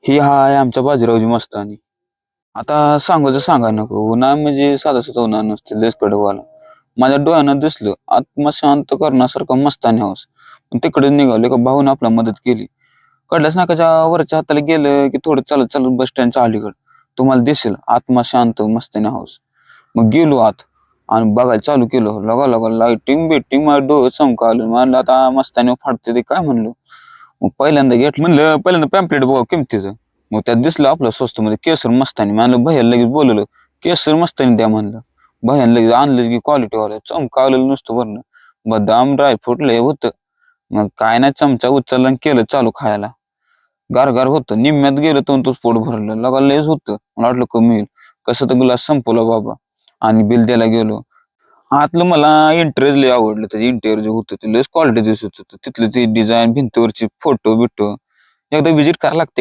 ही आहे आमच्या बाजीरावची मस्तानी. आता सांगायचं सांगा नको, उन्हाळा म्हणजे साधा सुद्धा उन्हाळा नसते, लयच कडकवाला. माझ्या डोळ्यानं दिसलं आत्मा शांत करण्यासारखं मस्तानी हौस. पण तिकडे निघालो का भाऊन आपला मदत केली. कडल्याच नाकाच्या वरच्या हाताला गेलं की थोडं चालत चालत बस स्टँडच्या अलीकडं तुम्हाला दिसेल आत्मा शांत मस्तानी हाऊस. मग गेलो आत आणि बघायला चालू केलं. लगा लगा लाइटिंग बिटिंग माझं डोळं चमकावलं. म्हणलं आता मस्तानी फाडते ते काय म्हणलं. मग पहिल्यांदा घेतलं म्हणलं पहिल्यांदा पॅम्पलेट बघा किमतीचं. मग त्यात दिसलं आपलं स्वस्त मध्ये केसर मस्तानी. म्हणलं भैया लगेच बोलवलं केसर मस्तानी द्या म्हणलं. भैयानं लगेच आणलं की क्वालिटी वाला चमकावलेलं नुसतं वरनं बदाम ड्रायफ्रूट लय होतं. मग काय नाही चमचा उचलला आणि केलं चालू खायला. गार होतं निम्म्यात गेलं तोच पोट भरलं लगा लयच होतं. मला वाटलं कमी येईल. कसं तर ग्लास संपवला बाबा आणि बिल द्यायला गेलो. आतलं मला इंटेरियर लय आवडलं. त्याचे इंटेरियर जे होतं ते लयच क्वालिटी दिसत होतं. तिथलं ते डिझाईन भिंतीवरची फोटो बिटो एकदा व्हिजिट करायला लागते.